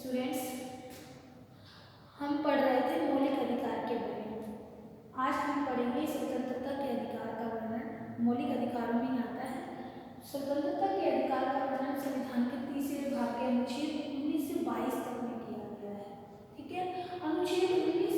Students, हम पढ़ रहे थे मौलिक अधिकार के बारे में। आज हम पढ़ेंगे स्वतंत्रता के अधिकार का वर्णन। मौलिक अधिकारों में आता है स्वतंत्रता के अधिकार का वर्णन संविधान के तीसरे भाग के अनुच्छेद 19 से 22 तक में किया गया है। ठीक है, अनुच्छेद 19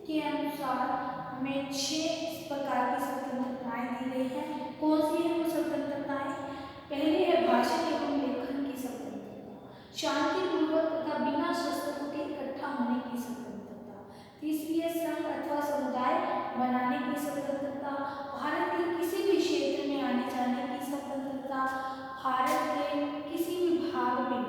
के अनुसार हमें 6 प्रकार की स्वतंत्रताएं दी गई है। कौन सी है वो स्वतंत्रताएं? पहली है भाषण एवं लेखन की स्वतंत्रता, शांतिपूर्वक तथा बिना शस्त्रों के इकट्ठा होने की स्वतंत्रता। तीसरी है संघ अथवा समुदाय बनाने की स्वतंत्रता, भारत के किसी भी क्षेत्र में आने जाने की स्वतंत्रता, भारत के किसी भी भाग में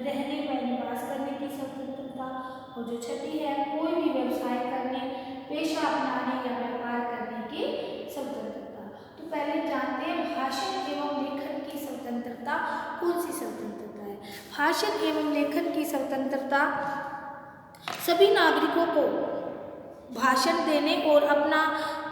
रहने व निवास करने की स्वतंत्रता, और जो छठी है कोई भी व्यवसाय करने, पेशा अपनाने या व्यापार करने की स्वतंत्रता। तो पहले जानते हैं भाषण एवं लेखन की स्वतंत्रता कौन सी स्वतंत्रता है। भाषण एवं लेखन की स्वतंत्रता सभी नागरिकों को भाषण देने और अपना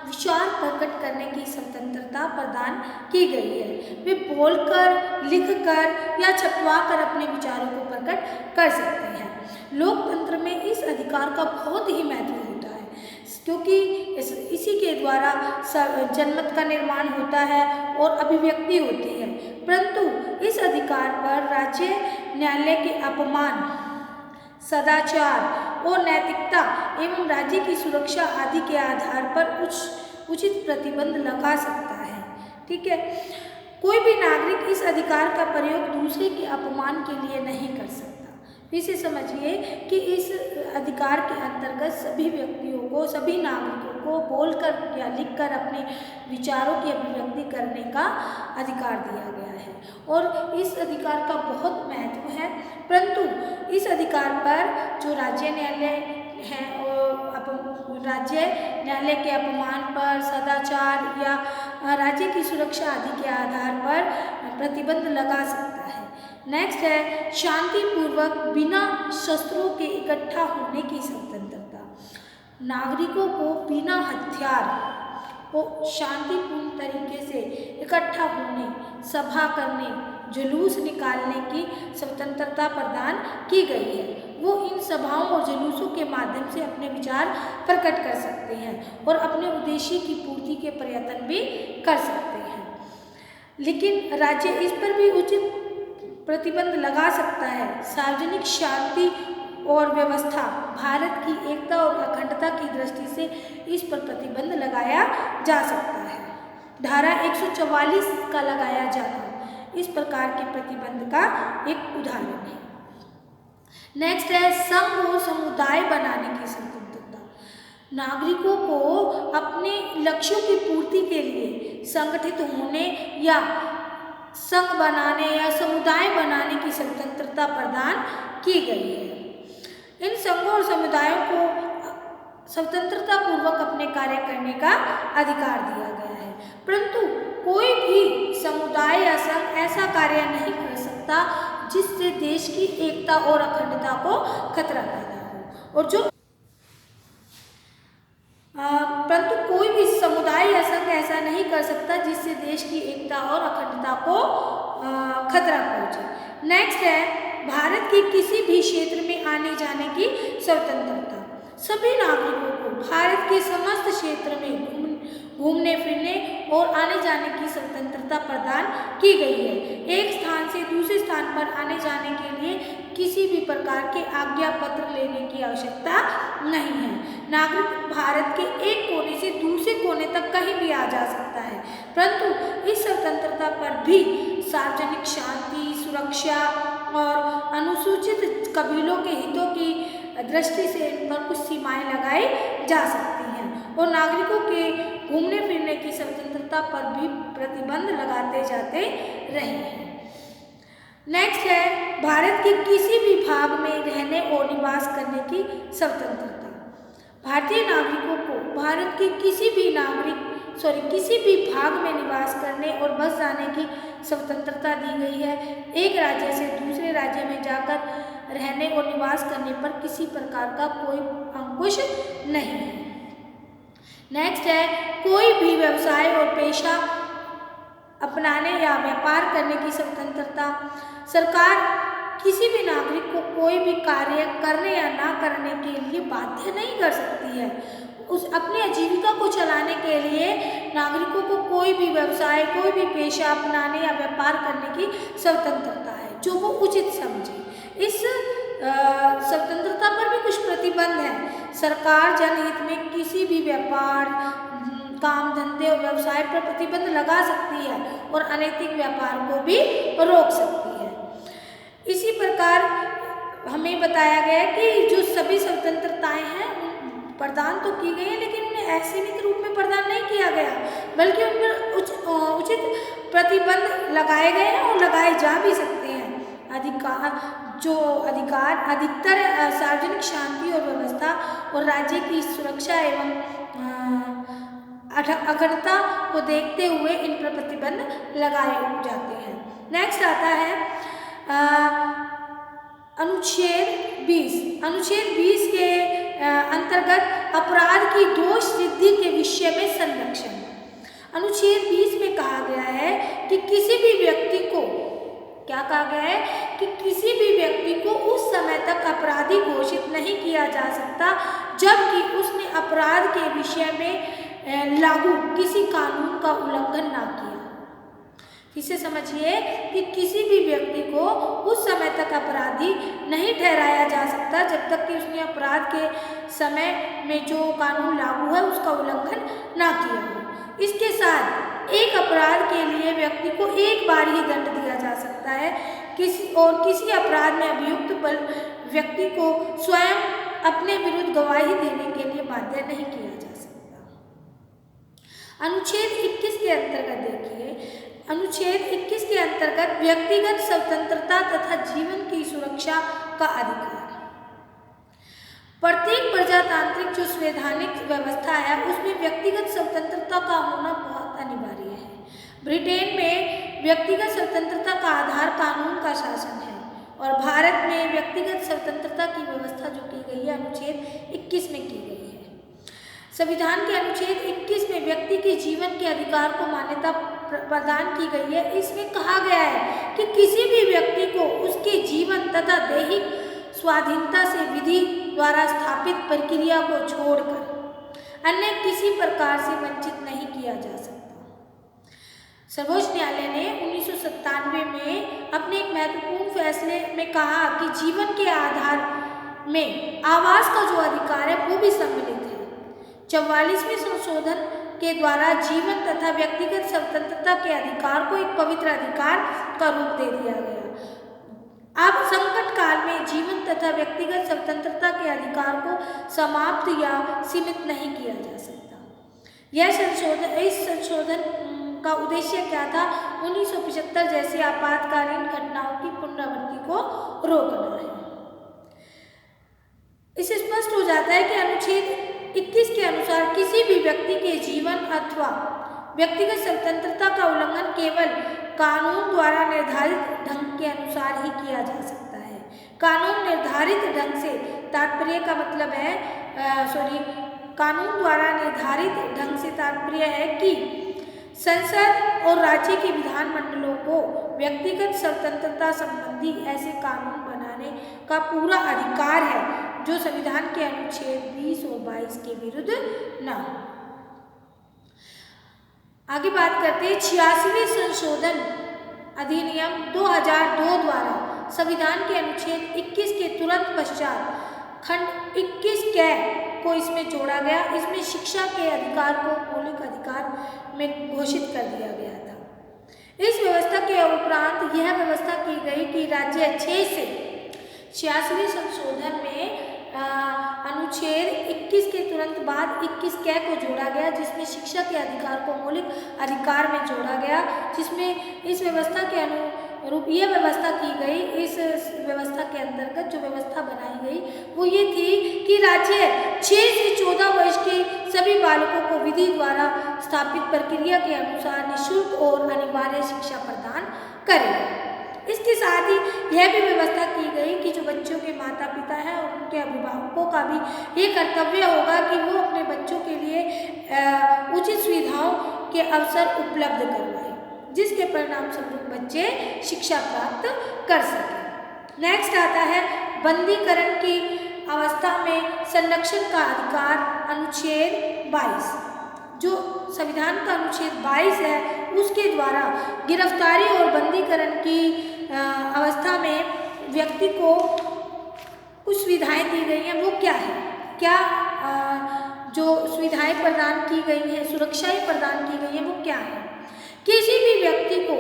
विचार प्रकट करने की स्वतंत्रता प्रदान की गई है। वे बोलकर, लिखकर या छपवाकर अपने विचारों को प्रकट कर सकते हैं। लोकतंत्र में इस अधिकार का बहुत ही महत्व होता है, क्योंकि इसी के द्वारा जनमत का निर्माण होता है और अभिव्यक्ति होती है। परंतु इस अधिकार पर राज्य न्यायालय के अपमान, सदाचार और नैतिकता एवं राज्य की सुरक्षा आदि के आधार पर उचित प्रतिबंध लगा सकता है। ठीक है, कोई भी नागरिक इस अधिकार का प्रयोग दूसरे के अपमान के लिए नहीं कर सकता। इसे समझिए कि इस अधिकार के अंतर्गत सभी व्यक्तियों को, सभी नागरिकों को बोलकर या लिखकर अपने विचारों की अभिव्यक्ति करने का अधिकार दिया गया है और इस अधिकार का बहुत महत्व है। परंतु इस अधिकार पर जो राज्य न्यायालय है और राज्य न्यायालय के अपमान पर, सदाचार या राज्य की सुरक्षा आदि के आधार पर प्रतिबंध लगा सकता है। नेक्स्ट है शांतिपूर्वक बिना शस्त्रों के इकट्ठा होने की स्वतंत्रता। नागरिकों को बिना हथियार और शांतिपूर्ण तरीके से इकट्ठा होने, सभा करने, जुलूस निकालने की स्वतंत्रता प्रदान की गई है। वो इन सभाओं और जुलूसों के माध्यम से अपने विचार प्रकट कर सकते हैं और अपने उद्देश्य की पूर्ति के प्रयत्न भी कर सकते हैं। लेकिन राज्य इस पर भी उचित प्रतिबंध लगा सकता है। सार्वजनिक शांति और व्यवस्था, भारत की एकता और अखंडता की दृष्टि से इस पर प्रतिबंध लगाया जा सकता है। धारा 144 का लगाया जाना इस प्रकार के प्रतिबंध का एक उदाहरण है। नेक्स्ट है संघ और समुदाय बनाने की स्वतंत्रता। नागरिकों को अपने लक्ष्यों की पूर्ति के लिए संगठित होने या संघ बनाने या समुदाय बनाने की स्वतंत्रता प्रदान की गई है। इन संघों और समुदायों को स्वतंत्रता पूर्वक अपने कार्य करने का अधिकार दिया गया है। परंतु कोई भी समुदाय या संघ ऐसा कार्य नहीं कर सकता जिससे देश की एकता और अखंडता को खतरा पैदा हो। और जो परंतु कोई भी समुदाय या संघ ऐसा नहीं कर सकता जिससे देश की एकता और अखंडता को खतरा पहुंचे। नेक्स्ट है भारत के किसी भी क्षेत्र में आने जाने की स्वतंत्रता। सभी नागरिकों को भारत के समस्त क्षेत्र में घूमने फिरने और आने जाने की स्वतंत्रता प्रदान की गई है। एक स्थान से दूसरे स्थान पर आने जाने के लिए किसी भी प्रकार के आज्ञा पत्र लेने की आवश्यकता नहीं है। नागरिक भारत के एक कोने से दूसरे कोने तक कहीं भी आ जा सकता है। परंतु इस स्वतंत्रता पर भी सार्वजनिक शांति, सुरक्षा और अनुसूचित कबीलों के हितों की दृष्टि से इन पर कुछ सीमाएं लगाई जा सकती हैं और नागरिकों के घूमने फिरने की स्वतंत्रता पर भी प्रतिबंध लगाते जाते रहे हैं। नेक्स्ट है भारत के किसी भी भाग में रहने और निवास करने की स्वतंत्रता। भारतीय नागरिकों को भारत के किसी भी भाग में निवास करने और बस जाने की स्वतंत्रता दी गई है। एक राज्य से दूसरे राज्य में जाकर रहने और निवास करने पर किसी प्रकार का कोई अंकुश नहीं है। नेक्स्ट है कोई भी व्यवसाय और पेशा अपनाने या व्यापार करने की स्वतंत्रता। सरकार किसी भी नागरिक को कोई भी कार्य करने या ना करने के लिए बाध्य नहीं कर सकती है। उस अपनी आजीविका को चलाने के लिए नागरिकों को कोई भी व्यवसाय, कोई भी पेशा अपनाने या व्यापार करने की स्वतंत्रता है, जो वो उचित समझे। इस स्वतंत्रता पर भी कुछ प्रतिबंध हैं। सरकार जनहित में किसी भी व्यापार, काम धंधे और व्यवसाय पर प्रतिबंध लगा सकती है और अनैतिक व्यापार को भी रोक सकती है। इसी प्रकार हमें बताया गया कि जो सभी स्वतंत्रताएं हैं प्रदान तो की गई है, लेकिन उन्हें असीमित रूप में प्रदान नहीं किया गया, बल्कि उन पर उचित प्रतिबंध लगाए गए हैं और लगाए जा भी सकते हैं। अधिकार अधिकतर सार्वजनिक शांति और व्यवस्था और राज्य की सुरक्षा एवं अखंडता को देखते हुए इन पर प्रतिबंध लगाए जाते हैं। नेक्स्ट आता है अनुच्छेद 20। अनुच्छेद 20 के अंतर्गत अपराध की दोष सिद्धि के विषय में संरक्षण। अनुच्छेद 20 में कहा गया है कि किसी भी व्यक्ति को, क्या कहा गया है कि किसी भी व्यक्ति को उस समय तक अपराधी घोषित नहीं किया जा सकता जबकि उसने अपराध के विषय में लागू किसी कानून का उल्लंघन ना किया। इसे समझिए कि किसी भी व्यक्ति को उस समय तक अपराधी नहीं ठहराया जा सकता जब तक कि उसने अपराध के समय में जो कानून लागू है उसका उल्लंघन ना किया हो। इसके साथ एक अपराध के लिए व्यक्ति को एक बार ही दंड दिया जा सकता है। किसी अपराध में अभियुक्त व्यक्ति को स्वयं अपने विरुद्ध गवाही देने के लिए बाध्य नहीं किया जा सकता। अनुच्छेद 21 के अंतर्गत देखिए, अनुच्छेद 21 के अंतर्गत व्यक्तिगत स्वतंत्रता तथा जीवन की सुरक्षा का अधिकार। प्रत्येक प्रजातांत्रिक जो संवैधानिक व्यवस्था है उसमें व्यक्तिगत स्वतंत्रता का होना बहुत अनिवार्य है। ब्रिटेन में व्यक्तिगत स्वतंत्रता का आधार कानून का शासन है और भारत में व्यक्तिगत स्वतंत्रता की व्यवस्था जो की गई है अनुच्छेद 21 में की गई है। संविधान के अनुच्छेद 21 में व्यक्ति के जीवन के अधिकार को मान्यता प्रदान की गई है। इसमें कहा गया है कि किसी भी व्यक्ति को उसके जीवन तथा दैहिक स्वाधीनता से विधि द्वारा स्थापित प्रक्रिया को छोड़कर अन्य किसी प्रकार से वंचित नहीं किया जा सकता। सर्वोच्च न्यायालय ने 1997 में अपने एक महत्वपूर्ण फैसले में कहा कि जीवन के आधार में आवास का जो अधिकार है वो भी सम्मिलित है। 44वें संशोधन के द्वारा जीवन तथा व्यक्तिगत स्वतंत्रता के अधिकार को एक पवित्र अधिकार का रूप दे दिया गया। अब संकट काल में जीवन तथा व्यक्तिगत स्वतंत्रता के अधिकार को समाप्त या सीमित नहीं किया जा सकता। इस संशोधन का उद्देश्य क्या था? 1975 जैसे आपातकालीन घटनाओं की पुनरावृत्ति को रोकना है। इससे स्पष्ट हो जाता है कि अनुच्छेद 21 के अनुसार किसी भी व्यक्ति के जीवन अथवा व्यक्तिगत स्वतंत्रता का उल्लंघन केवल कानून द्वारा निर्धारित ढंग के अनुसार ही किया जा सकता है। कानून निर्धारित ढंग से तात्पर्य का मतलब है कानून द्वारा निर्धारित ढंग से तात्पर्य है कि संसद और राज्य के विधानमंडलों को व्यक्तिगत स्वतंत्रता संबंधी ऐसे कानून बनाने का पूरा अधिकार है जो संविधान के अनुच्छेद 20 और 22 के विरुद्ध न हो। आगे बात करते हैं 86वें संशोधन अधिनियम 2002 द्वारा संविधान के अनुच्छेद 21 के तुरंत पश्चात खंड 21 कै को इसमें जोड़ा गया। इसमें शिक्षा के अधिकार को मौलिक अधिकार में घोषित कर दिया गया था। इस व्यवस्था के उपरांत यह व्यवस्था की गई कि राज्य 6 से 86वें संशोधन में अनुच्छेद 21 के तुरंत बाद 21 कै को जोड़ा गया, जिसमें शिक्षा के अधिकार को मौलिक अधिकार में जोड़ा गया, जिसमें इस व्यवस्था के अनुरूप यह व्यवस्था की गई। इस व्यवस्था के अंतर्गत जो व्यवस्था बनाई गई वो ये थी कि राज्य 6 से 14 वर्ष के सभी बालकों को विधि द्वारा स्थापित प्रक्रिया के अनुसार निःशुल्क और अनिवार्य शिक्षा प्रदान करेगा। इसके साथ ही यह भी व्यवस्था की गई कि जो बच्चों के माता पिता हैं और उनके अभिभावकों का भी ये कर्तव्य होगा कि वो अपने बच्चों के लिए उचित सुविधाओं के अवसर उपलब्ध करवाएं, जिसके परिणाम स्वरूप बच्चे शिक्षा प्राप्त कर सकें। नेक्स्ट आता है बंदीकरण की अवस्था में संरक्षण का अधिकार, अनुच्छेद 22। जो संविधान का अनुच्छेद 22 है उसके द्वारा गिरफ्तारी और बंदीकरण की अवस्था में व्यक्ति को कुछ सुविधाएं दी गई हैं। वो क्या है, क्या जो सुविधाएं प्रदान की गई हैं, सुरक्षाएं प्रदान की गई हैं, वो क्या है? किसी भी व्यक्ति को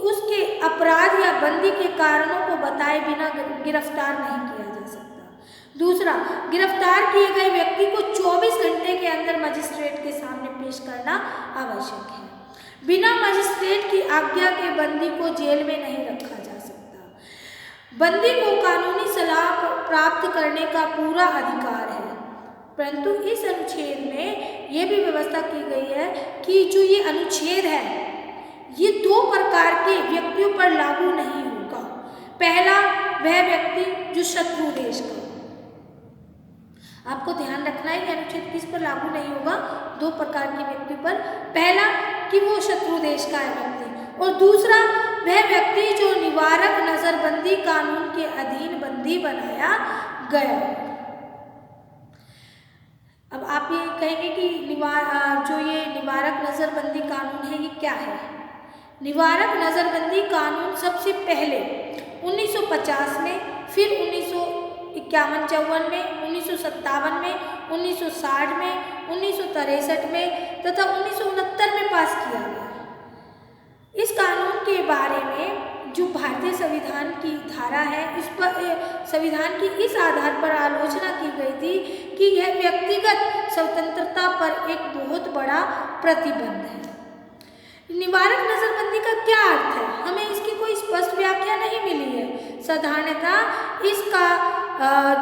उसके अपराध या बंदी के कारणों को बताए बिना गिरफ्तार नहीं किया जा सकता। दूसरा, गिरफ्तार किए गए व्यक्ति को 24 घंटे के अंदर मजिस्ट्रेट के सामने पेश करना आवश्यक है। बिना मजिस्ट्रेट की आज्ञा के बंदी को जेल में नहीं रखा जा सकता। बंदी को कानूनी सलाह प्राप्त करने का पूरा अधिकार है, परंतु इस अनुच्छेद में ये भी व्यवस्था की गई है कि जो ये अनुच्छेद है ये 2 प्रकार के व्यक्तियों पर लागू नहीं होगा। पहला, वह व्यक्ति जो शत्रु देश का, आपको ध्यान रखना है कि अनुच्छेद किस पर लागू नहीं होगा, 2 प्रकार के व्यक्ति पर। पहला कि वो शत्रु देश का है व्यक्ति, और दूसरा वह व्यक्ति जो निवारक नजरबंदी कानून के अधीन बंदी बनाया गया। अब आप ये कहेंगे कि जो ये निवारक नजरबंदी कानून है ये क्या है? निवारक नजरबंदी कानून सबसे पहले 1950 में, फिर 1951-54 में, 1957 में, 1960 में, 1963 में तथा 1969 में पास किया गया। इस कानून के बारे में जो भारतीय संविधान की धारा है, इस पर संविधान की इस आधार पर आलोचना की गई थी कि यह व्यक्तिगत स्वतंत्रता पर एक बहुत बड़ा प्रतिबंध है। निवारक नजरबंदी का क्या अर्थ है? हमें इसकी कोई स्पष्ट व्याख्या नहीं मिली है। साधारणतः इसका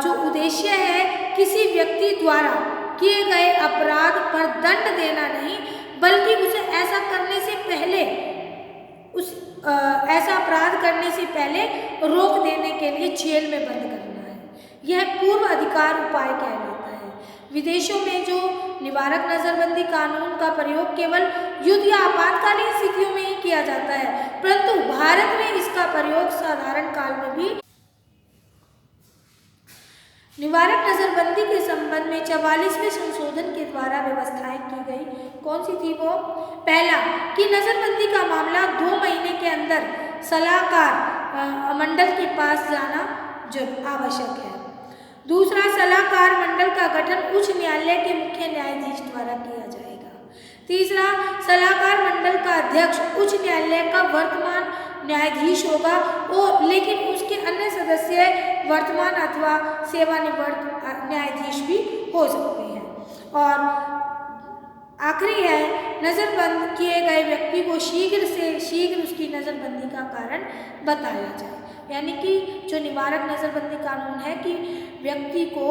जो उद्देश्य है किसी व्यक्ति द्वारा किए गए अपराध पर दंड देना नहीं, बल्कि उसे ऐसा करने से पहले ऐसा अपराध करने से पहले रोक देने के लिए जेल में बंद करना है। यह पूर्व अधिकार उपाय कहलाता है। विदेशों में जो निवारक नजरबंदी कानून का प्रयोग केवल युद्ध या आपातकालीन स्थितियों में ही किया जाता है, परंतु भारत में इसका प्रयोग साधारण काल में भी। निवारक नजरबंदी के संबंध में 44वें संशोधन के द्वारा व्यवस्थाएं की गई। कौन सी थी वो? पहला कि नजरबंदी का मामला 2 महीने के अंदर सलाहकार मंडल के पास जाना आवश्यक है। दूसरा, सलाहकार मंडल का गठन उच्च न्यायालय के मुख्य न्यायाधीश द्वारा किया जाएगा। तीसरा, सलाहकार मंडल का अध्यक्ष उच्च न्यायालय का वर्तमान न्यायाधीश होगा, और लेकिन उसके अन्य सदस्य वर्तमान अथवा सेवानिवृत्त न्यायाधीश भी हो सकते हैं। और आखिरी है, नज़रबंद किए गए व्यक्ति को शीघ्र से शीघ्र उसकी नज़रबंदी का कारण बताया जाए। यानी कि जो निवारक नज़रबंदी कानून है कि व्यक्ति को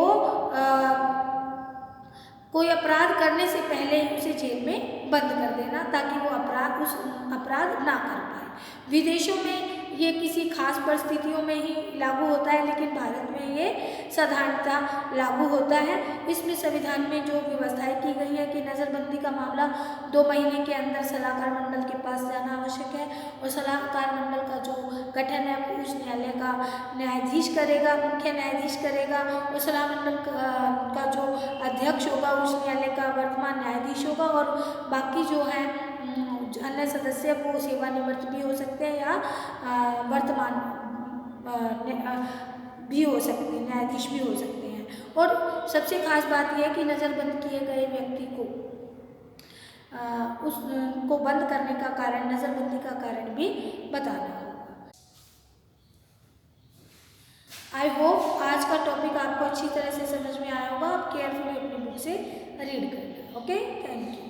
कोई अपराध करने से पहले उसे जेल में बंद कर देना, ताकि वो अपराध ना कर पाए। विदेशों में ये किसी खास परिस्थितियों में ही लागू होता है, लेकिन भारत में ये साधारणतः लागू होता है। इसमें संविधान में जो व्यवस्थाएं की गई है कि नज़रबंदी का मामला 2 महीने के अंदर सलाहकार मंडल के पास जाना आवश्यक है, और सलाहकार मंडल का जो गठन है वो उच्च न्यायालय का न्यायाधीश करेगा, मुख्य न्यायाधीश करेगा, और सलाह मंडल का जो अध्यक्ष होगा उच्च न्यायालय का वर्तमान न्यायाधीश होगा, और बाकी जो है अन्य सदस्य वो सेवानिवृत्त भी हो सकते हैं या वर्तमान भी हो सकते हैं, न्यायाधीश भी हो सकते हैं। और सबसे खास बात यह है कि नज़रबंद किए गए व्यक्ति को उसको बंद करने का कारण, नज़रबंदी का कारण भी बताना होगा। आई होप आज का टॉपिक आपको अच्छी तरह से समझ में आया होगा। आप केयरफुली अपनी बुक से रीड करना। Okay, thank you.